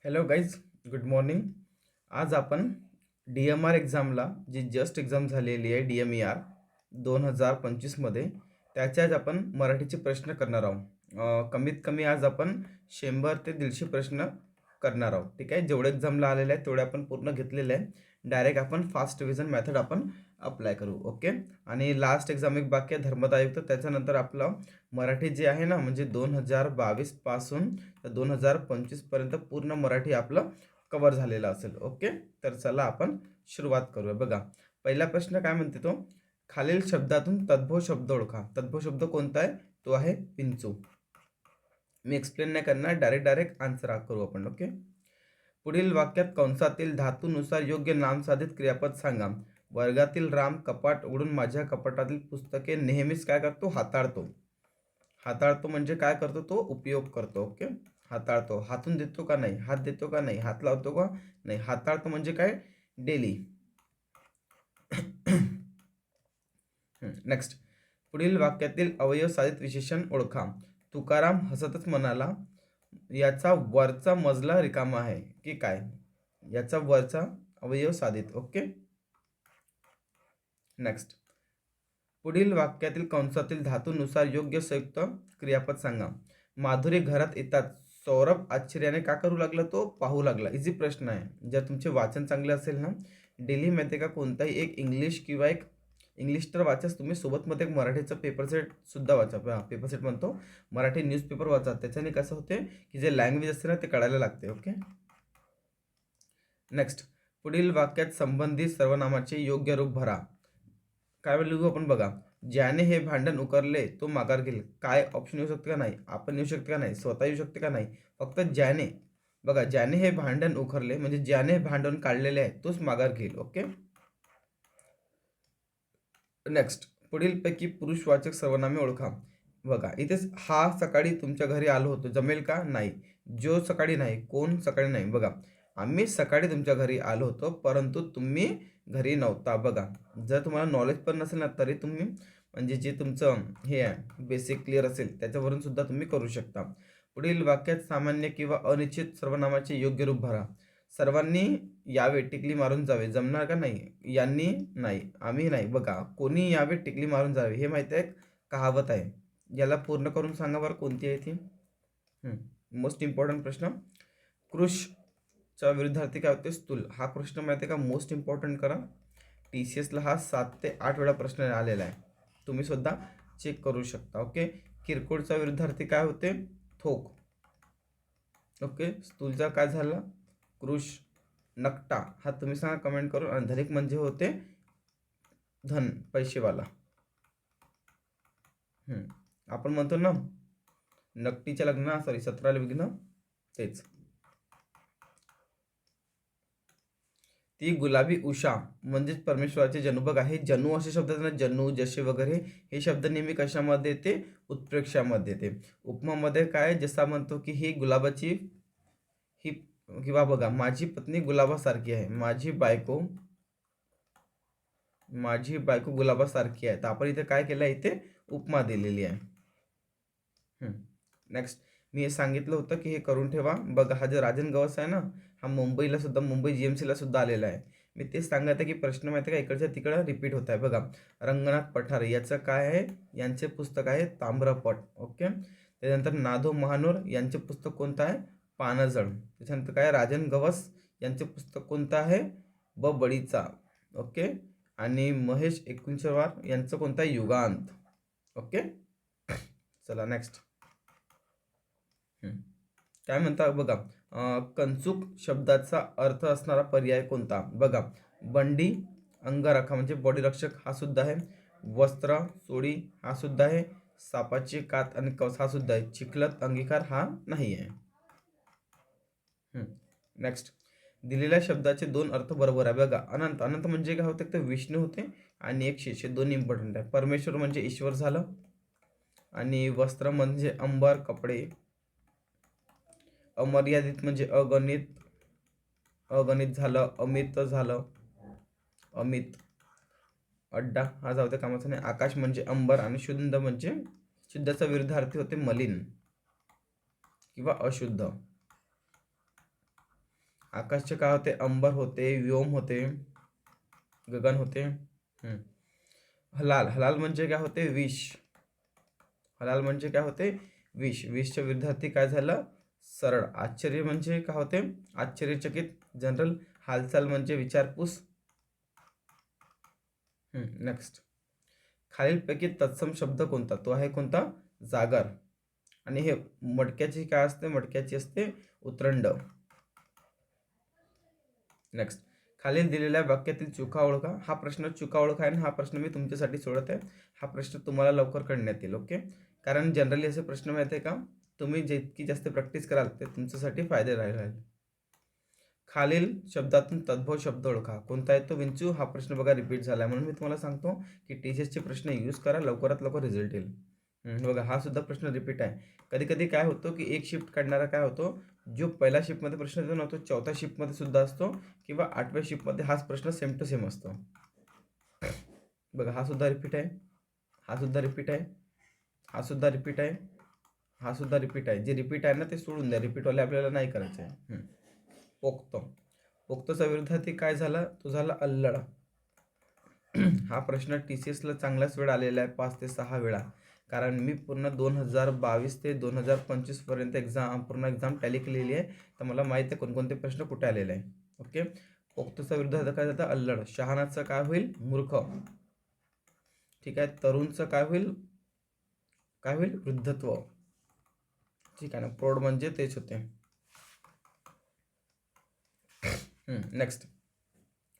Hello guys, good morning. आज आपण DMR एक्झामला जी just exam झालेली आहे DMER 2025मध्ये त्याच्याच आपण मराठीचे प्रश्न करणार आहोत. कमीत कमी आज आपण 100 ते 150 प्रश्न करणार आहोत. ठीक आहे, जेवढे एक्झामला आलेले आहेत तेवढे आपण पूर्ण घेतलेले आहे. डायरेक्ट आपण फास्ट रिव्हिजन मेथड आपण अप्लाय करू. ओके. आणि लास्ट एक्झाम एक बाकी आहे धर्मदा आयुक्त, त्याच्यानंतर आपलं मराठी जे आहे ना, म्हणजे 2022 पासून तर 2025पर्यंत पूर्ण मराठी आपलं कवर झालेलं असेल. ओके. तर चला आपण सुरुवात करूया. बघा, पहिला प्रश्न काय म्हणते तो, खालील शब्दातून तद्भव शब्द ओळखा. तद्भव शब्द कोणता आहे? तो आहे विंचू. मी एक्सप्लेन नाही करणार, डायरेक्ट आन्सर करू आपण. ओके. पुढील वाक्यात कंसातील धातूनुसार योग्य नामसाधित क्रियापद सांगा. वर्गातील राम कपाट उघडून माझ्या कपाटातील पुस्तके नेहमीच काय करतो? हाताळतो. हाताळतो म्हणजे काय करतो? तो उपयोग करतो. ओके. हाताळतो. हातून देतो का नाही? हात देतो का नाही? हात लावतो का नाही? हाताळतो म्हणजे काय? डेली. नेक्स्ट, पुढील वाक्यातील अवयव साधित विशेषण ओळखा. तुकाराम हसतच म्हणाला, याचा वरचा मजला रिकामा आहे की काय? याचा वरचा अवयव साधित. ओके. नेक्स्ट, पुढील वाक्यातील कंसातील धातूनुसार योग्य संयुक्त क्रियापद सांगा. माधुरी घरात येतात सौरभ आश्चर्याने का करू लागला? तो पाहू लागला. इझी प्रश्न आहे. जर तुमचे वाचन चांगले असेल ना, डेली माहिती का कोणताही एक इंग्लिश किंवा एक इंग्लिश तर वाचाच तुम्ही, सोबतमध्ये एक मराठीचं पेपर सेट सुद्धा वाचा. पेपर सेट म्हणतो, मराठी न्यूजपेपर वाचा. त्याच्याने कसं होते की जे लँग्वेज असते ना ते कळायला लागते. ओके. नेक्स्ट, पुढील वाक्यात संबंधित सर्वनामाचे योग्य रूप भरा. काय लिहू आपण? बघा, ज्याने हे भांडण उकरले तो माघार घेईल. काय ऑप्शन येऊ शकते का नाही? आपण येऊ शकते का नाही? स्वतः येऊ शकते का नाही? फक्त ज्याने. बघा, ज्याने हे भांडण उखरले म्हणजे ज्याने भांडण काढलेले आहे तोच माघार घेईल. ओके. नेक्स्ट, पुढीलपैकी पुरुषवाचक सर्वनामे ओळखा. बघा, इथेच हा सकाळी तुमच्या घरी आलो होतो जमेल का? नाही. जो सकाळी नाही. कोण सकाळी नाही. बघा, आम्ही सकाळी तुमच्या घरी आलो होतो परंतु तुम्ही घरी नव्हता. बघा, जर तुम्हाला नॉलेज पण नसेल ना तरी तुम्ही म्हणजे जे तुमचं हे आहे बेसिक क्लिअर असेल त्याच्यावरून सुद्धा तुम्ही करू शकता. पुढील वाक्यात सामान्य किंवा अनिश्चित सर्वनामाचे योग्य रूप भरा. सर्वांनी यावे टिकली मारून जावे जमणार का? नाही. यांनी नाही. आम्ही नाही. बघा, कोणी यावे टिकली मारून जावे हे माहिती आहे, कहावत आहे. याला पूर्ण करून सांगा बरं कोणती आहे ती. मोस्ट इम्पॉर्टंट प्रश्न. कृषच्या विरुद्धार्थी काय होते? स्थूल. हा प्रश्न माहिती आहे का? मोस्ट इम्पॉर्टंट करा. TCSला हा 7 ते 8 वेळा प्रश्न आलेला आहे. तुम्ही सुद्धा चेक करू शकता. ओके. किरकोळचा विरुद्धार्थी काय होते? थोक. ओके. स्थूलचा काय झाला? कृष. नकटा हा तुम्ही सांगा कमेंट करून. आणि धनिक म्हणजे होते धन, पैसेवाला. आपण म्हणतो ना नकटीच्या लग्न, सॉरी 17 विघ्न, तेच. ती गुलाबी उषा म्हणजेच परमेश्वराचे जनु. बघा, हे जनु असे शब्द आहेत ना, जनु जसे वगैरे हे शब्द नेहमी कशामध्ये येते? उत्प्रेक्षामध्ये येते. उपमामध्ये काय जसा म्हणतो की ही गुलाबाची ही, किंवा बघा, माझी पत्नी गुलाबासारखी आहे. माझी बायको गुलाबासारखी आहे. तर आपण इथे काय केलं? इथे उपमा दिलेली आहे. नेक्स्ट, मी हे सांगितलं होतं की हे करून ठेवा. बघा, हा जो राजन गवस आहे ना, हा मुंबईला सुद्धा, मुंबई GMCला सुद्धा आलेला आहे. मी तेच सांगत आहे की प्रश्न माहिती आहे का इकडच्या तिकडं रिपीट होत आहे. बघा, रंगनाथ पठारे याचं काय आहे? यांचे पुस्तक आहे ताम्रपट. ओके. त्याच्यानंतर नाधो महानोर यांचे पुस्तक कोणतं आहे? पानजळ. त्याच्यानंतर काय? राजन गवस यांचे पुस्तक कोणतं आहे? बळीचा. ओके. आणि महेश एकुंचवार यांचं कोणतं आहे? युगांत. ओके. चला नेक्स्ट. काय म्हणता? बघा, कंचुक शब्दाचा अर्थ असणारा पर्याय कोणता? बघा, बंडी, अंगराखा म्हणजे बॉडी रक्षक हा सुद्धा आहे. वस्त्र, सोडी हा सुद्धा आहे. सापाची कात आणि कवच हा सुद्धा आहे. चिखलत, अंगीकार हा नाही आहे. नेक्स्ट, दिलेल्या शब्दाचे 2 अर्थ बरोबर आहे. बघा, अनंत. अनंत म्हणजे काय होते? तर विष्णू होते आणि एक शेष. दोन इम्पॉर्टंट आहे. परमेश्वर म्हणजे ईश्वर झालं. आणि वस्त्र म्हणजे अंबर, कपडे. अमर्यादित म्हणजे अगणित. अगणित झालं. अमित झालं. अमित. अड्डा हा जाऊ दे, कामाचा नाही. आकाश म्हणजे अंबर. आणि शुद्ध म्हणजे, शुद्धचा विरुद्धार्थी होते मलिन किंवा अशुद्ध. आकाशचे काय होते? अंबर होते, व्योम होते, गगन होते. हलाल, हलाल म्हणजे काय होते? विष. हलाल म्हणजे काय होते? विष. विषच्या विद्यार्थी काय झालं? सरळ. आश्चर्य म्हणजे काय होते? आश्चर्यचकित. जनरल. हालचाल म्हणजे विचारपूस. नेक्स्ट. खालीलपैकी तत्सम शब्द कोणता? तो आहे कोणता? जागर. आणि हे मडक्याची काय असते? मडक्याची असते उतरंड. नेक्स्ट. खालील दिलेल्या वाक्यातील चुका ओळखा. हा प्रश्न चुका ओळखा आहे, हा प्रश्न मी तुमच्यासाठी सोडत आहे. हा प्रश्न तुम्हाला लवकर कळण्यात येईल. ओके. कारण जनरली असे प्रश्न माहिती आहे का, तुम्ही जितकी जास्त प्रॅक्टिस कराल ते तुमच्यासाठी फायदे राहील. खालील शब्दातून तद्भव शब्द ओळखा. कोणता आहे तो? विंचू. हा प्रश्न बघा रिपीट झाला, म्हणून मी तुम्हाला सांगतो की टीचर्सचे प्रश्न यूज करा, लवकरात लवकर रिझल्ट येईल. बघा हा सुद्धा प्रश्न रिपीट आहे. कधी कधी काय होतं की एक शिफ्ट काढणारा काय होतो, जो पहिल्या शिफ्टमध्ये प्रश्न जो नव्हतो चौथ्या शिफ्टमध्ये सुद्धा असतो किंवा 8व्या शिफ्टमध्ये हाच प्रश्न सेम टू सेम असतो. बघा हा सुद्धा रिपीट आहे, हा सुद्धा रिपीट आहे, हा सुद्धा रिपीट आहे, हा सुद्धा रिपीट आहे. जे रिपीट आहे ना ते सोडून द्या, रिपीटवाले आपल्याला नाही करायचे आहे. पोक्त. पोक्तचा विरोधार्थी काय झाला? तो झाला अल्लड. हा प्रश्न TCSला चांगलाच वेळ आलेला आहे, 5 ते 6 वेळा. कारण मी पूर्ण 2022 ते 2025 पर्यंत पूर्ण एक्झाम टॅली केलेली आहे, तर मला माहीत आहे कोणकोणते प्रश्न कुठे आलेले आहे. ओके. पोक्तचा विरोधार्थ काय जातं? अल्लड. शहाणाचं काय होईल? मूर्ख. ठीक आहे. तरुणचं काय होईल? काय होईल? वृद्धत्व. ठीक आहे ना. प्रौढ म्हणजे तेच होते. नेक्स्ट.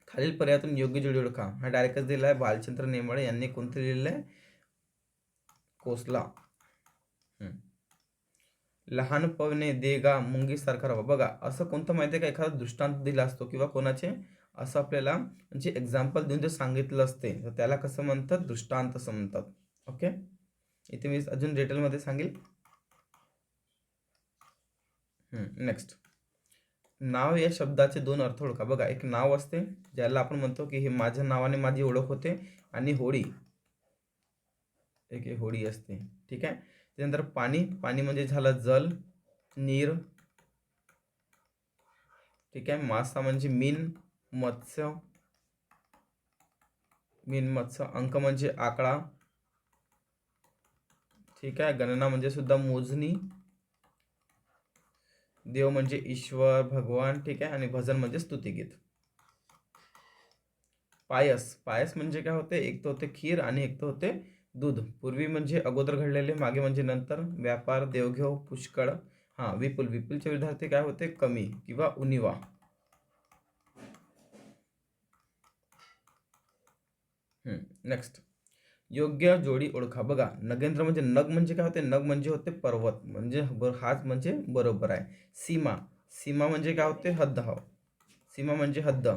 खालील पर्यायातून योग्य जोडी ओळखा. हा डायरेक्टच दिला आहे. भालचंद्र नेमाडे यांनी कोणतं लिहिलेलं आहे? कोसला. लहानपणे देगा मुंगी सारखा राहा. बघा असं कोणतं माहिती आहे का, एखादा दृष्टांत दिला असतो किंवा कोणाचे असं आपल्याला म्हणजे एक्झाम्पल देऊन जे सांगितलं असते तर त्याला कसं म्हणतात? दृष्टांत असं म्हणतात. ओके. इथे मी अजून डिटेलमध्ये सांगेल. नेक्स्ट. नाव या शब्दाचे 2 अर्थ ओळखा. बघा एक नाव असते ज्याला आपण म्हणतो की हे माझ्या नावाने माझी ओळख होते, आणि होडी, एक होडी असते. ठीक आहे. त्यानंतर पाणी. पाणी म्हणजे झालं जल, नीर. ठीक आहे. मासा म्हणजे मीन, मत्स्य, मीन मत्स्य. अंक म्हणजे आकडा. ठीक आहे. गणना म्हणजे सुद्धा मोजणी. देव म्हणजे ईश्वर, भगवान. ठीक आहे. आणि भजन म्हणजे स्तुतिगीत. पायस. पायस म्हणजे काय होते? एक तर होते खीर आणि एक तर होते दूध. पूर्वी म्हणजे अगोदर घडलेले, मागे म्हणजे नंतर. व्यापार, देवघेव, पुष्कळ. विपुल. विपुलचे विद्यार्थी काय होते? कमी किंवा उणिवा. नेक्स्ट. योग्य जोडी ओळखा. बघा नगेंद्र म्हणजे नग म्हणजे काय होते? नग म्हणजे होते पर्वत, म्हणजे हाच म्हणजे बरोबर आहे. सीमा. सीमा म्हणजे काय होते? हद्द. सीमा म्हणजे हद्द.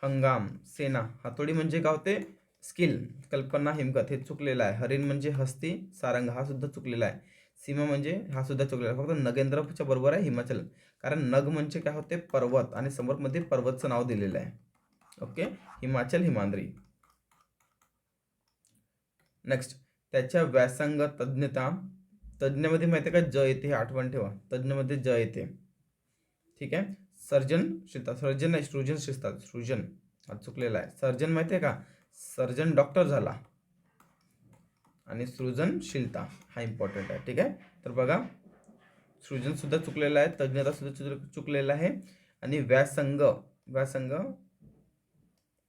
हंगाम. सेना. हातोडी म्हणजे काय होते? स्किल. कल्पना, हिमकत. हे चुकलेलं आहे. हरिण म्हणजे हस्ती, सारंग. हा सुद्धा चुकलेला आहे. सीमा म्हणजे हा सुद्धा चुकलेला आहे. फक्त नगेंद्रच्या बरोबर आहे हिमाचल, कारण नग म्हणजे काय होते? पर्वत, आणि समोर मध्ये पर्वतचं नाव दिलेलं आहे. ओके. हिमाचल, हिमाद्री. नेक्स्ट. त्याच्या व्यासंग, तज्ञता. तज्ञमध्ये माहिती आहे का ज येते, हे आठवण ठेवा. तज्ञमध्ये ज येते. ठीक आहे. सर्जनशीलता. सर्जन नाही, सृजनशीलता. सृजन हा चुकलेला आहे. सर्जन माहिती आहे का? सर्जन डॉक्टर झाला, आणि सृजनशीलता हा इम्पॉर्टंट आहे. ठीक आहे. तर बघा सृजन सुद्धा चुकलेला आहे, तज्ञता सुद्धा चुकलेला आहे, आणि व्यासंग. व्यासंग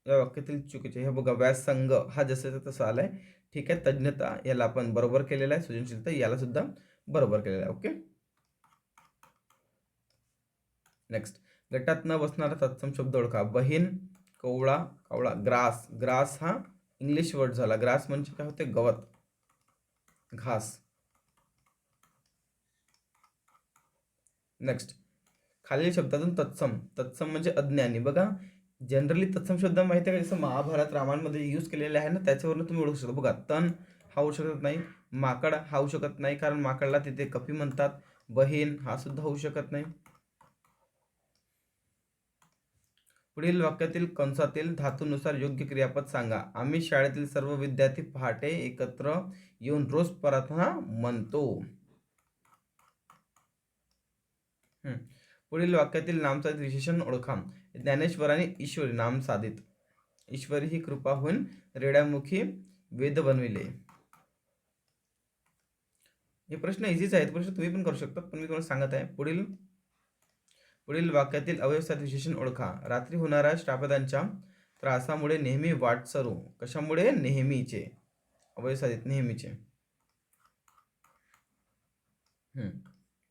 या वाक्यातील चुकीचे. हे बघा व्यासंग हा जसं तसं आलाय. ठीक आहे. तज्ञता याला आपण बरोबर केलेला आहे, सृजनशीलता याला सुद्धा बरोबर केलेला आहे. ओके. नेक्स्ट. गटात न बसणारा तत्सम शब्द ओळखा. बहीण, कवळा, कावळा. ग्रास. ग्रास हा इंग्लिश वर्ड झाला. ग्रास म्हणजे काय होते? गवत, घास. नेक्स्ट. खालील शब्दातून तत्सम. तत्सम म्हणजे अज्ञानी. बघा जनरली तत्सम शब्द माहिती आहे का, जसं महाभारत रामायणमध्ये यूज केलेले आहे ना, त्याच्यावरून तुम्ही ओळखू शकता. बघा तण हा होऊ शकत नाही, माकड हा होऊ शकत नाही, कारण माकडला तिथे कपी म्हणतात. बहीण हा सुद्धा होऊ शकत नाही. पुढील वाक्यातील कंसातील धातूनुसार योग्य क्रियापद सांगा. आम्ही शाळेतील सर्व विद्यार्थी पहाटे एकत्र येऊन रोज प्रार्थना म्हणतो. पुढील वाक्यातील नामसाधित विशेषण ओळखा. ज्ञानेश्वराने ईश्वरी नाम साधित. ईश्वरी ही कृपा होऊन रेड्यामुखी वेद बनविले. हे प्रश्न इझीच आहेत, प्रश्न तुम्ही पण करू शकता, पण मी तुम्हाला सांगत आहे. पुढील वाक्यातील अव्यवस्थित विशेषण ओळखा. रात्री होणाऱ्या श्रापदांच्या त्रासामुळे नेहमी वाटसरू. कशामुळे? नेहमीचे. अव्यवस्थित नेहमीचे.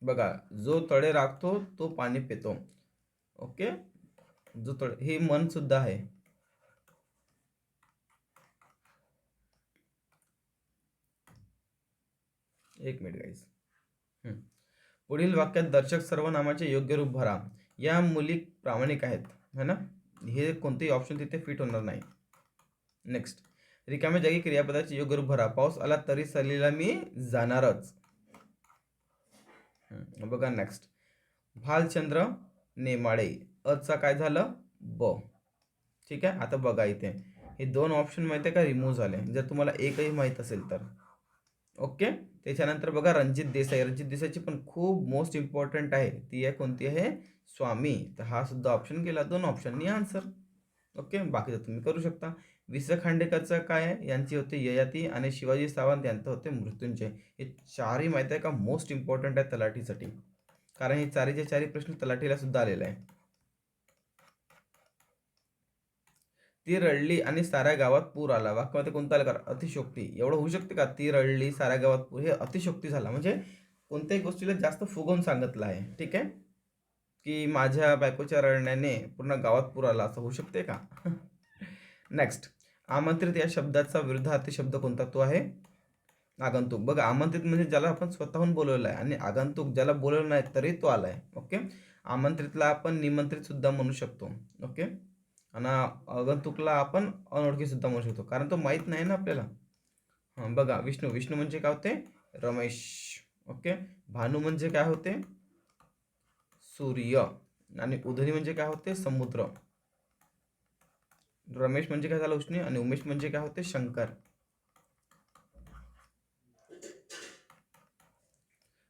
बघा, जो तळे राखतो तो पाणी पितो. ओके, जो तळे, हे मन सुद्धा आहे. एक मिनिट गाईज. पुढील वाक्यात दर्शक सर्वनामाचे योग्य रूप भरा. या मुली प्रामाणिक आहेत, है ना. हे कोणतेही ऑप्शन तिथे फिट होणार नाही. नेक्स्ट, रिकाम्या जागी क्रियापदाचे योग्य रूप भरा. पाऊस आला तरी सहलीला मी जाणारच. बघा नेक्स्ट, भालचंद्र नेमाडे. अचा काय झालं? ब. ठीक आहे. आता बघा इथे हे दोन ऑप्शन माहिती आहे का, रिमूव्ह झाले, जर तुम्हाला एकही माहीत असेल तर. ओके. त्याच्यानंतर बघा रणजित देसाई. रणजित देसाईची पण खूप मोस्ट इम्पॉर्टंट आहे, ती आहे कोणती आहे? स्वामी. तर हा सुद्धा ऑप्शन केला, दोन ऑप्शननी आन्सर. ओके, बाकीचं तुम्ही करू शकता. वि स खांडेकरचं काय आहे? यांची होते ययाती आणि शिवाजी सावंत यांचं होते मृत्युंजय. हे चारही माहिती आहे का, मोस्ट इम्पॉर्टंट आहे तलाठीसाठी, कारण हे चारीचे चारही प्रश्न तलाठीला सुद्धा आलेले आहे. ती रडली आणि साऱ्या गावात पूर आला. वाक्यामध्ये कोणता आला? अतिशोक्ती. एवढं होऊ शकते का? ती रडली साऱ्या गावात पूर, हे अतिशोक्ती झाला, म्हणजे कोणत्याही गोष्टीला जास्त फुगवून सांगितलं आहे. ठीक आहे, की माझ्या बायकोच्या रडण्याने पूर्ण गावात पूर आला, असं होऊ शकते का? नेक्स्ट, आमंत्रित या शब्दाचा विरुद्धार्थी शब्द कोणता? तो आहे आगंतुक. बघा, आमंत्रित म्हणजे ज्याला आपण स्वतःहून बोलवलं आहे, आणि आगंतुक ज्याला बोलवलं नाही तरी तो आलाय. ओके, आमंत्रितला आपण निमंत्रित सुद्धा म्हणू शकतो. ओके, आणि आगंतुकला आपण अनोळखी सुद्धा म्हणू शकतो, कारण तो माहीत नाही ना आपल्याला. हां, बघा, विष्णू. विष्णू म्हणजे काय होते? रमेश. ओके, भानू म्हणजे काय होते? सूर्य. आणि उधनी म्हणजे काय होते? समुद्र. रमेश म्हणजे काय झालं? उष्णी. आणि उमेश म्हणजे काय होते? शंकर.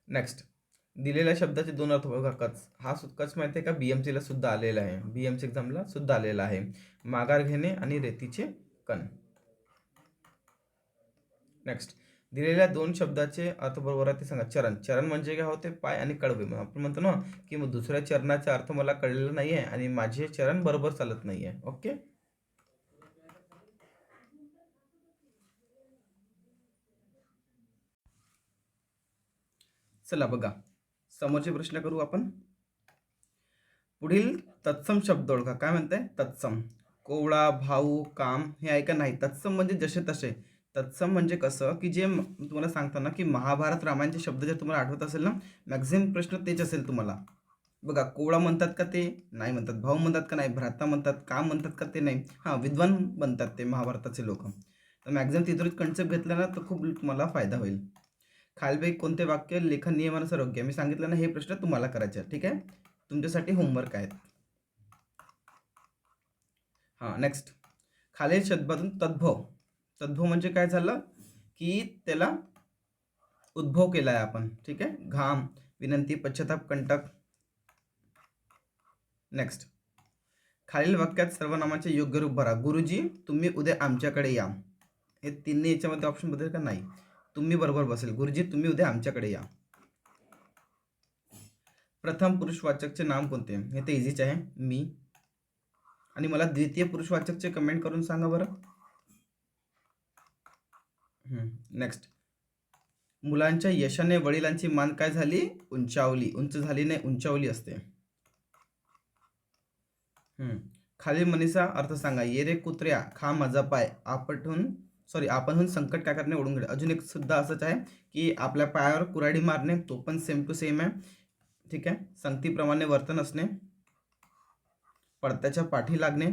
नेक्स्ट, दिलेल्या शब्दाचे दोन अर्थ बघा. कच. हा कच माहिती आहे का, बीएमसीला सुद्धा आलेला आहे, बीएमसी एक्झामला सुद्धा आलेला आहे. माघार घेणे आणि रेतीचे कण. नेक्स्ट, दिलेल्या दोन शब्दाचे अर्थ बरोबर आहे ते सांगा. चरण. चरण म्हणजे काय होते? पाय. आणि कडवे. आपण म्हणतो ना की मग दुसऱ्या चरणाचा अर्थ मला कळलेला नाही आहे आणि माझे चरण बरोबर चालत नाही आहे. ओके, चला बघा, समोरचे प्रश्न करू आपण. पुढील तत्सम शब्द ओळखा. काय म्हणताय? तत्सम. कोवळा, भाऊ, काम हे ऐका नाही. तत्सम म्हणजे जसे तसे. तत्सम म्हणजे कसं, की जे तुम्हाला सांगताना की महाभारत रामायणचे शब्द जर तुम्हाला आठवत असेल ना, मॅक्झिमम प्रश्न तेच असेल तुम्हाला. बघा, कोवळा म्हणतात का? ते नाही म्हणतात. भाऊ म्हणतात का? नाही. भ्राता म्हणतात. काम म्हणतात का? ते नाही. हां, विद्वान बनतात ते महाभारताचे लोक. तर मॅक्झिमम तिथूनच कन्सेप्ट घेतला ना तर खूप तुम्हाला फायदा होईल. खालीलपैकी कोणते वाक्य लेखन नियमानुसार योग्य? मी सांगितलं ना, हे प्रश्न तुम्हाला करायचे आहेत. ठीक आहे, तुमच्यासाठी होमवर्क आहेत. हां, नेक्स्ट, खालील शब्दातून तद्भव. तद्भव म्हणजे काय झालं, की त्याला उद्भव केला आहे आपण. ठीक आहे, घाम, विनंती, पश्चाताप, कंटक. नेक्स्ट, खालील वाक्यात सर्वनामाचे योग्य रूप भरा. गुरुजी, तुम्ही उद्या आमच्याकडे या. हे तिन्ही याच्यामध्ये ऑप्शन बदल का? नाही. तुम्ही बरोबर बसेल. गुरुजी, तुम्ही उद्या आमच्याकडे या. प्रथम पुरुषवाचकचे नाम कोणते? हे तर इझीच आहे, मी. आणि मला द्वितीय पुरुषवाचकचे कमेंट करून सांगा बरं. नेक्स्ट, मुलांच्या यशाने वडिलांची मान काय झाली? उंचावली. उंच झाली नाही, उंचावली असते. खालील म्हणीचा अर्थ सांगा. ये रे कुत्र्या, खा माझा पाय. आपणहून संकट काय करणे? ओढून घेणे. अजून एक सुद्धा असंच आहे, की आपल्या पायावर कुऱ्हाडी मारणे. तो पण सेम टू सेम आहे. ठीक आहे, संगतीप्रमाणे वर्तन असणे, पडत्याच्या पाठी लागणे,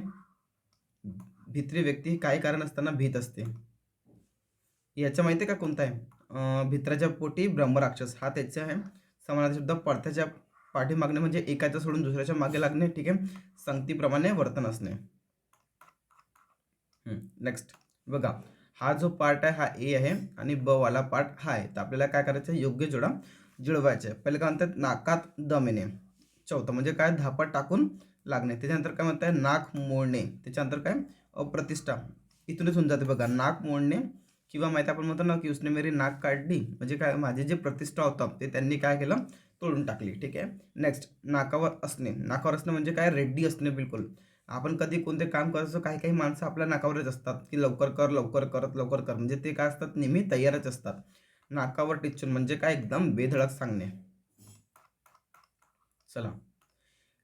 भित्री व्यक्ती काही कारण असताना भीत असते. याच्या माहिती आहे का कोणता आहे? भित्राच्या पोटी ब्रह्मराक्षस, हा त्याचा आहे. समानार्थी शब्द पडत्याच्या पाठी मागणे म्हणजे एकाच्या सोडून दुसऱ्याच्या मागे लागणे. ठीक आहे, संगतीप्रमाणे वर्तन असणे. नेक्स्ट, बघा, हा जो पार्ट आहे हा ए आहे आणि ब वाला पार्ट हा आहे. तर आपल्याला काय करायचं आहे? योग्य जोडा जुळवायचे. पहिले काय म्हणतात? नाकात दम येणे. चौथं म्हणजे काय, धापा टाकून लागणे. त्याच्यानंतर काय म्हणताय, नाक मोडणे. त्याच्यानंतर काय, अप्रतिष्ठा. इथूनच होऊन जाते बघा, नाक मोडणे किंवा माहिती आपण म्हणतो ना की उसने मेरी नाक काढली, म्हणजे काय, माझे जे प्रतिष्ठा होतं ते त्यांनी काय केलं, तोडून टाकली. ठीक आहे. नेक्स्ट, नाकावर असणे. नाकावर असणं म्हणजे काय, रेड्डी असणे. बिलकुल आपण कधी कोणते काम करतो, काही काही माणसं आपल्या नाकावरच असतात की लवकर कर, लवकर करत, लवकर कर, म्हणजे ते काय असतात, नेहमी तयारच असतात. नाकावर टिच्चून म्हणजे काय, एकदम बेधडक सांगणे. चला,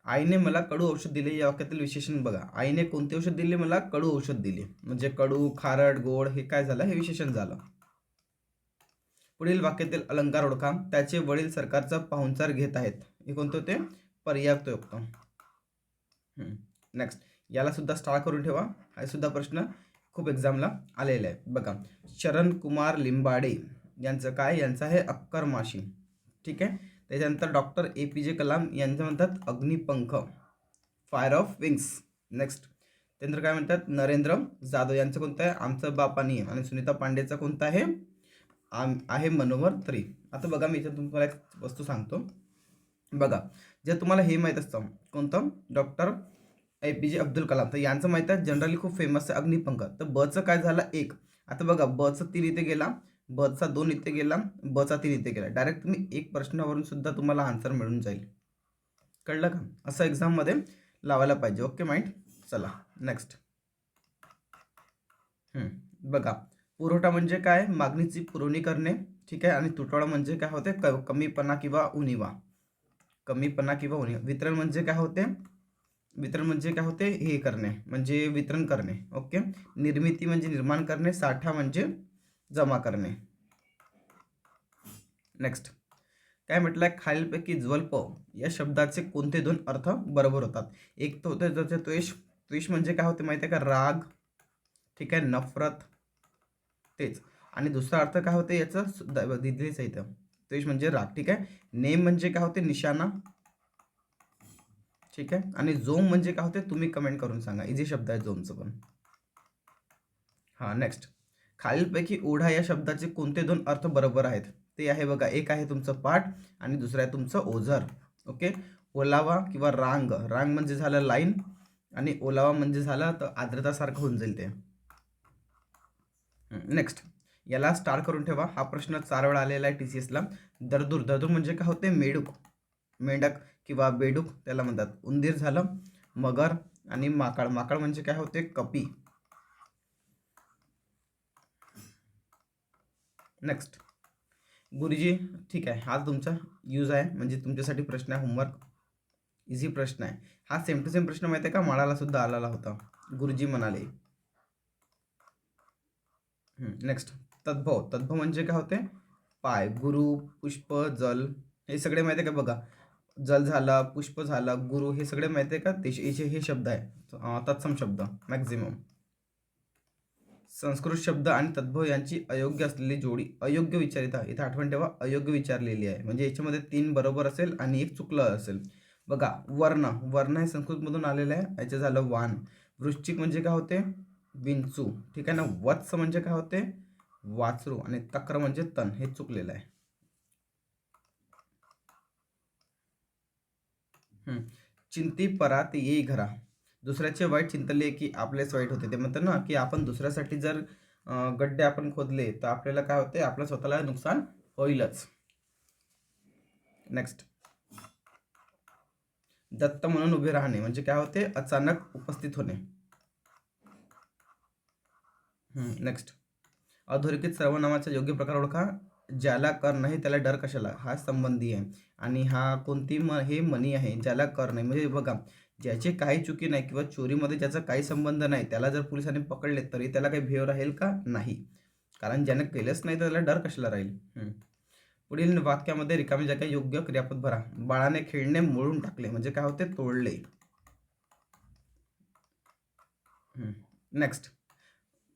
आईने मला कडू औषध दिले, या वाक्यातील विशेषण बघा. आईने कोणते औषध दिले, मला कडू औषध दिले. म्हणजे कडू, खारट, गोड हे काय झालं, हे विशेषण झालं. पुढील वाक्यातील अलंकार ओळखा. त्याचे वडील सरकारचा पाहुणचार घेत आहेत. हे कोणते होते, पर्याययुक्त. नेक्स्ट, याला सुद्धा स्टार करून ठेवा. हा सुद्धा प्रश्न खूप एक्झामला आलेला आहे बघा. शरण कुमार लिंबाडे यांचं काय, यांचं आहे अक्करमाशी. ठीक आहे. त्याच्यानंतर डॉक्टर APJ कलाम यांचं म्हणतात Agnipankh, fire of wings. Next, त्यानंतर काय म्हणतात, नरेंद्र जाधव यांचं कोणतं आहे, आमचं बापानी. आणि सुनीता पांडेचं कोणतं आहे, आहे मनोहर तरी. आता बघा, मी इथे तुम्हाला एक वस्तू सांगतो बघा. जर तुम्हाला हे माहीत असतं कोणतं, डॉक्टर APJ अब्दुल कलाम, तर यांचं माहीत आहे जनरली खूप फेमस आहे अग्निपंख. तर बचं काय झालं, एक. आता बघा, बचं 3 इथे गेला, बचा 2 इथे गेला, बचा 3 इथे गेला. डायरेक्ट तुम्ही एक प्रश्नावरून सुद्धा तुम्हाला आन्सर मिळून जाईल. कळलं का, असं एक्झाममध्ये लावायला पाहिजे. Okay mind. चला नेक्स्ट. बघा, पुरवठा म्हणजे काय, मागणीची पुरवणी करणे. ठीक आहे. आणि तुटवडा म्हणजे काय होते, कमीपणा किंवा उणीवा. कमीपणा किंवा उणीवा. वितरण म्हणजे काय होते, वितरण म्हणजे काय होते, हे करणे म्हणजे वितरण करणे. ओके. निर्मिती म्हणजे निर्माण करणे. साठा म्हणजे जमा करणे. नेक्स्ट, काय म्हटलंय, खालीलपैकी ज्वल्प या शब्दाचे कोणते दोन अर्थ बरोबर होतात. एक तर होते त्याचे द्वेष. द्वेष म्हणजे काय होते माहिती आहे का, राग. ठीक आहे, नफरत, तेच. आणि दुसरा अर्थ काय होते याचं दिलेच आहे इथं, द्वेष म्हणजे राग. ठीक आहे. नेम म्हणजे काय होते, निशाणा. ठीक आहे. आणि जोम म्हणजे काय होते, तुम्ही कमेंट करून सांगा. इझी शब्द आहे जोमचं पण. हां, नेक्स्ट, खालीलपैकी ओढा या शब्दाचे कोणते दोन अर्थ बरोबर आहेत. ते आहे बघा, एक आहे तुमचं पाठ आणि दुसरं आहे तुमचं ओझर. ओके. ओलावा किंवा रांग. रांग म्हणजे झालं लाईन आणि ओलावा म्हणजे झालं तर आर्द्रतासारखं होऊन जाईल ते. नेक्स्ट, याला स्टार करून ठेवा. हा प्रश्न 4 वेळा आलेला आहे TCSला. दरदूर. दरदूर म्हणजे काय होते, मेढूक, मेंढक किंवा बेडूक त्याला म्हणतात. उंदीर झालं, मगर. आणि माकड. माकड म्हणजे काय होते, कपी. नेक्स्ट, गुरुजी. ठीक आहे, हा तुमचा यूज आहे, म्हणजे तुमच्यासाठी प्रश्न आहे, होमवर्क. इझी प्रश्न आहे हा. सेम टू सेम प्रश्न माहिती आहे का, माळाला सुद्धा आलेला होता. गुरुजी म्हणाले. नेक्स्ट, तद्भव. तद्भव म्हणजे काय होते, पाय. गुरु, पुष्प, जल हे सगळे माहिती आहे का बघा. जल झाला, पुष्प झाला, गुरु, हे सगळे माहिती आहे का, हे शब्द आहे तत्सम शब्द मॅक्झिमम. संस्कृत शब्द आणि तद्भव यांची अयोग्य असलेली जोडी. अयोग्य विचारिता, इथे आठवण ठेवा, अयोग्य विचारलेली आहे. म्हणजे याच्यामध्ये 3 बरोबर असेल आणि 1 चुकलं असेल. बघा, वर्ण. वर्ण हे संस्कृतमधून आलेलं आहे. याचं झालं वान. वृश्चिक म्हणजे काय होते, विंचू. ठीक आहे ना. वत्स म्हणजे काय होते, वासरू. आणि तक्र म्हणजे तण. हे चुकलेलं आहे. चिंती परात येई घरा. दुसऱ्याचे वाईट चिंतले की आपलेच वाईट होते. ते म्हणतात ना की आपण दुसऱ्यासाठी जर गड्डे आपण खोदले तर आपल्याला काय होते, आपलं स्वतःला नुकसान होईलच. नेक्स्ट, दत्त म्हणून उभे राहणे म्हणजे काय होते, अचानक उपस्थित होणे. नेक्स्ट, अधोरेखित सर्वनामाचा योग्य प्रकार ओळखा. ज्याला कर नाही त्याला डर कशाला, हा संबंधी आहे. आणि हा कोणती हे मनी आहे. ज्याला कर नाही म्हणजे बघा, ज्याची काही चुकी नाही किंवा चोरीमध्ये ज्याचा काही संबंध नाही त्याला जर पोलिसांनी पकडले तरी त्याला काही भेव राहील का, नाही. कारण ज्याने केलंच नाही तर त्याला डर कशाला राहील. पुढील वाक्यामध्ये रिकामी जागा योग्य क्रियापद भरा. बाळाने खेळणे मोडून टाकले म्हणजे काय होते, तोडले. नेक्स्ट,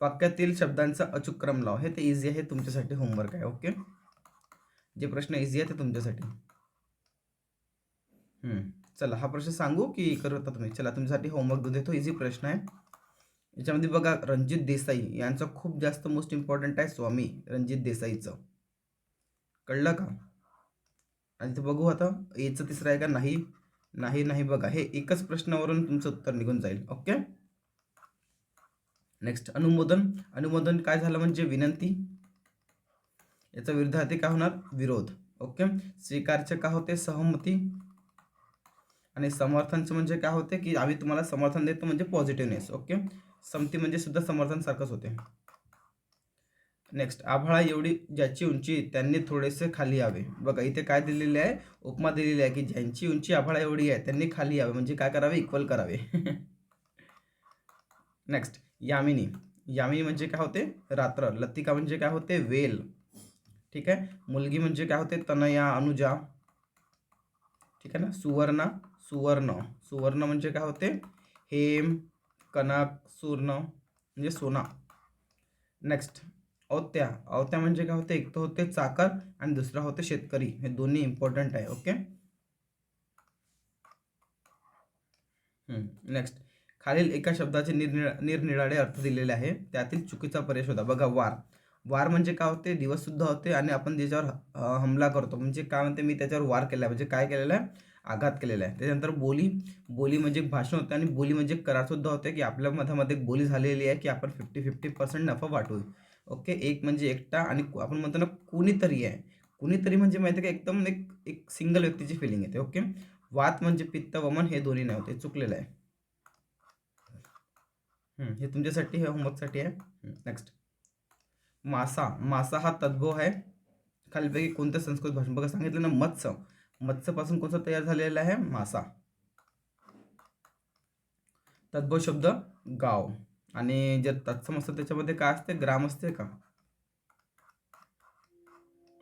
वाक्यातील शब्दांचा अचूक क्रम लाव. हे ते इझी आहे, तुमच्यासाठी होमवर्क आहे. ओके, जे प्रश्न इझी आहे ते तुमच्यासाठी. चला, हा प्रश्न सांगू की करत तुम्ही. चला, तुमच्यासाठी होमवर्क देतो. इझी प्रश्न आहे. याच्यामध्ये बघा, रणजित देसाई यांचं खूप जास्त मोस्ट इम्पॉर्टंट आहे, स्वामी रणजित देसाईचं. कळलं का. आणि ते बघू आता, एचं तिसरं आहे का, नाही. नाही नाही बघा, हे एकच प्रश्नावरून तुमचं उत्तर निघून जाईल. ओके. नेक्स्ट अनुमोदन. अनुमोदन काय झालं म्हणजे विनंती. याचा विरुद्धार्थी काय होणार? विरोध. ओके. स्वीकारचे काय होते? सहमती. आणि समर्थनचं म्हणजे काय होते की आम्ही तुम्हाला समर्थन देतो म्हणजे पॉझिटिव्हनेस. ओके. समती म्हणजे सुद्धा समर्थन सारखंच होते. नेक्स्ट आभाळा एवढी ज्याची उंची त्यांनी थोडेसे खाली यावे. बघा इथे काय दिलेले आहे? उपमा दिलेली आहे की ज्यांची उंची आभाळा एवढी आहे त्यांनी खाली यावे म्हणजे काय करावे? इक्वल करावे. नेक्स्ट यामिनी. यामिनी म्हणजे काय होते? रात्र. लतिका म्हणजे काय होते? वेल. ठीक आहे. मुलगी म्हणजे काय होते? तनया, अनुजा. ठीक आहे ना. सुवर्णा, सुवर्ण. सुवर्ण म्हणजे काय होते? हेम, कनक, सुर्ण म्हणजे सोना. नेक्स्ट औत्या. औत्या म्हणजे काय होते? एक तर होते चाकर आणि दुसरा होते शेतकरी. हे दोन्ही इम्पॉर्टंट आहे. ओके. नेक्स्ट खालील एका शब्दाचे निरनिराळे अर्थ दिलेले आहे, त्यातील चुकीचा पर्याय शोधा. बघा वार. वार म्हणजे काय होते? दिवस सुद्धा होते आणि आपण त्याच्यावर हमला करतो म्हणजे काय म्हणते? मी त्याच्यावर वार केला म्हणजे काय केलेलं आहे? आघात केलेला आहे. त्याच्यानंतर बोली. बोली म्हणजे भाषण होते आणि बोली म्हणजे करार सुद्धा होते की आपल्या मधामध्ये एक बोली झालेली आहे की आपण 50-50% नफा वाटू. ओके. एक म्हणजे एकटा आणि आपण म्हणतो ना कुणीतरी आहे. कुणीतरी म्हणजे माहिती आहे का एकदम एक एक सिंगल व्यक्तीची फिलिंग येते. ओके. वात म्हणजे पित्त वमन हे दोन्ही नाही होते. चुकलेलं आहे. हे तुमच्यासाठी हे होमवर्कसाठी आहे. नेक्स्ट मासा. मासा हा तद्भव आहे खालीपैकी कोणत्या संस्कृत भाषेत? बघा सांगितलं ना मत्स्य. मत्स्यपासून कोणता तयार झालेला आहे? मासा. तद्भव शब्द गाव. आणि जर तत्सम असतं त्याच्यामध्ये काय असते? ग्राम असते का?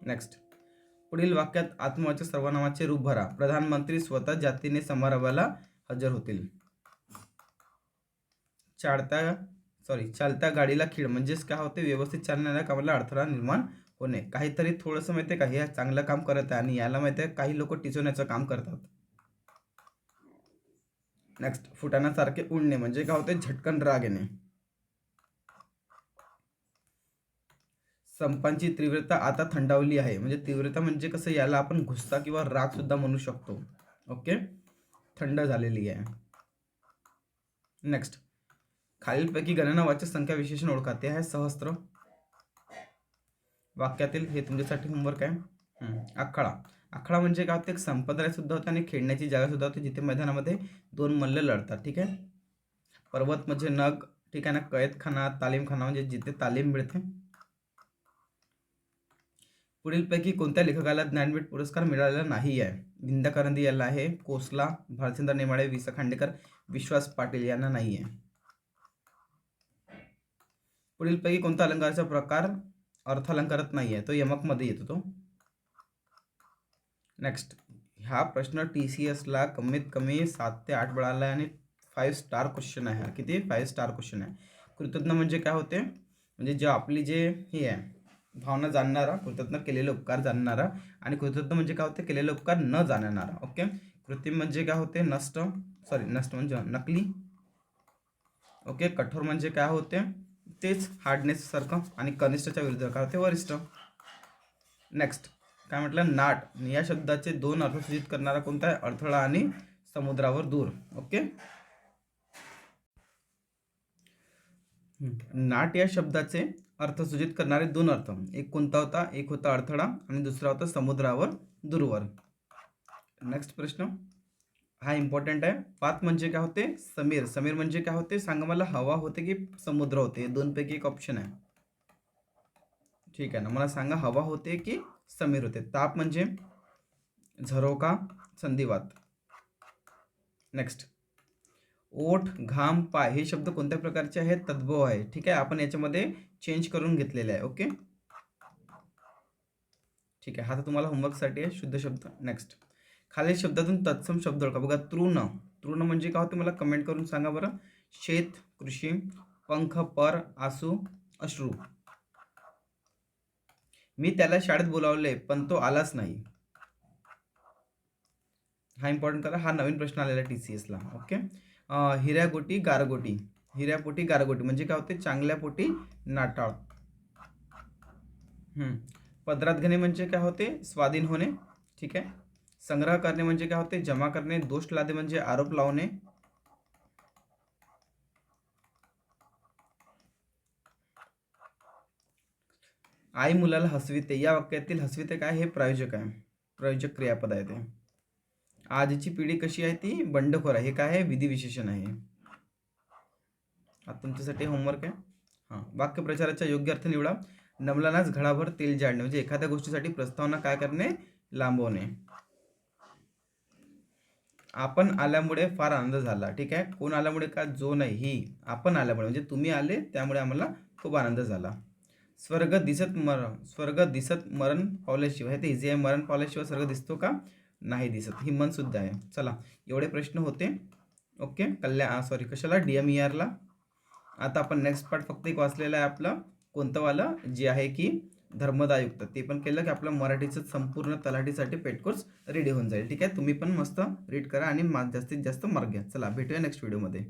नेक्स्ट पुढील वाक्यात आत्मवाचक सर्वनामाचे रूप भरा. प्रधानमंत्री स्वतः जातीने समारंभाला हजर होतील. चालत्या गाडीला खीळ म्हणजेच काय होते? व्यवस्थित चालणाऱ्या कामाला अडथळा निर्माण होणे. काहीतरी थोडंसं माहिती आहे का? हे चांगलं काम करत आहे आणि याला माहिती आहे काही लोक टिचवण्याचं काम करतात. नेक्स्ट फुटाण्यासारखे उडणे म्हणजे काय होते? झटकन राग येणे. संपांची तीव्रता आता थंडावली आहे म्हणजे तीव्रता म्हणजे कसं? याला आपण गुस्सा किंवा राग सुद्धा म्हणू शकतो. ओके. थंड झालेली आहे. नेक्स्ट खालीलपैकी गणनावाचक संख्या विशेषण ओळखा. ते आहे सहस्त्र. वाक्यातील हे तुमच्यासाठी होमवर्क आहे. आखाडा. आखाडा म्हणजे काय होते? एक संप्रदाय सुद्धा होते आणि खेळण्याची जागा सुद्धा होती जिथे मैदानामध्ये दोन मल्ल लढतात. ठीक आहे. पर्वत म्हणजे नग. ठीक आहे ना. कैदखाना, तालीमखाना म्हणजे जिथे तालीम मिळते. पुढीलपैकी कोणत्या लेखकाला ज्ञानपीठ पुरस्कार मिळालेला नाही आहे? विंदा करंदी याला आहे, कोसला, भालचंद्र नेमाडे, वि. स. खांडेकर, विश्वास पाटील यांना नाही आहे. पुढीलपैकी कोणता अलंकाराचा प्रकार अर्थालंकारात नाही आहे? तो यमक मध्ये येतो तो. नेक्स्ट हा प्रश्न TCS ला कमीत कमी 7 ते 8 मिळाला आहे आणि 5 स्टार क्वेश्चन आहे. किती? 5 स्टार क्वेश्चन आहे. कृतज्ञ म्हणजे काय होते? म्हणजे जे आपली जे हे आहे भावना जाणणारा, कृतज्ञ केलेले उपकार जाणणारा, आणि कृतज्ञ म्हणजे काय होते? केलेले उपकार न जाणणारा. ओके. कृत्रिम म्हणजे काय होते? नष्ट म्हणजे नकली. ओके. कठोर म्हणजे काय होते? तेच हार्डनेस सारखं. आणि कनिष्ठच्या विरुद्ध काय होते? वरिष्ठ. नेक्स्ट काय म्हटलं? नाट. या शब्दाचे दोन अर्थ सूचित करणारा कोणता आहे? अडथळा आणि समुद्रावर दूर. ओके. नाट या शब्दाचे अर्थ सूचित करणारे दोन अर्थ, एक कोणता होता? एक होता अडथळा आणि दुसरा होता समुद्रावर दूरवर. नेक्स्ट प्रश्न हा इम्पॉर्टंट आहे. पात म्हणजे काय होते? समीर. समीर म्हणजे काय होते? सांगा मला, हवा होते की समुद्र होते? दोन पैकी एक ऑप्शन आहे. ठीक आहे ना. मला सांगा, हवा होते की समीर होते? ताप म्हणजे झरोका, संधिवात. नेक्स्ट ओठ, घाम, पाय हे शब्द कोणत्या प्रकारचे आहेत? तद्भव आहे. ठीक आहे. आपण याच्यामध्ये चेंज करून घेतलेले आहे. ओके. ठीक आहे. हा तर तुम्हाला होमवर्कसाठी आहे शुद्ध शब्द. नेक्स्ट खालील शब्दातून तत्सम शब्द ओळखा. बघा तृण. तृण म्हणजे काय होते? मला कमेंट करून सांगा बरं. शेत, कृषी, पंख, पर, आसू, अश्रू. मी त्याला शाळेत बोलावले पण तो आलाच नाही. हा इम्पॉर्टंट करा. हा नवीन प्रश्न आलेला TCS ला. ओके. हिऱ्यापोटी गारगोटी. हिऱ्यापोटी गारगोटी म्हणजे काय होते? चांगल्या पोटी नाटाळ. पदरात घेणे म्हणजे काय होते? स्वाधीन होणे. ठीक आहे. संग्रह करणे म्हणजे काय होते? जमा करणे. दोष लादे म्हणजे आरोप लावणे. आई मुलाला हसविते, या वाक्यातील हसविते काय? हे प्रायोजक आहे, प्रायोजक क्रियापद आहे ते. आजची पिढी कशी आहे? ती बंडखोर आहे. हे काय आहे? विधिविशेषण आहे. आता तुमच्यासाठी होमवर्क आहे. हां, वाक्यप्रचाराचा योग्य अर्थ निवडा. नमलनाच घडाभर तेल जाळणे म्हणजे एखाद्या गोष्टीसाठी प्रस्तावना काय करणे? लांबवणे. आपण आल्यामुळे फार आनंद झाला. ठीक आहे. कोण आल्यामुळे? का जो नाही, ही आपण आल्यामुळे म्हणजे तुम्ही आले त्यामुळे आम्हाला खूप आनंद झाला. स्वर्ग दिसत मरण पावल्याशिवाय, हे तर इझी आहे. मरण पावल्याशिवाय स्वर्ग दिसतो का? नाही दिसत. ही मन सुद्धा आहे. चला, एवढे प्रश्न होते. ओके. कशाला? DMER ला. आता आपण नेक्स्ट पार्ट फक्त एक वाचलेलं आहे आपलं. कोणतं वालं? जे आहे की धर्मदायुक्त. ते पण केलं की आपलं मराठीचं संपूर्ण तलाठीसाठी पेट कोर्स रेडी होऊन जाईल. ठीक आहे. तुम्ही पण मस्त रीड करा आणि जास्तीत जास्त मार्क घ्या. चला, भेटूया नेक्स्ट व्हिडिओमध्ये.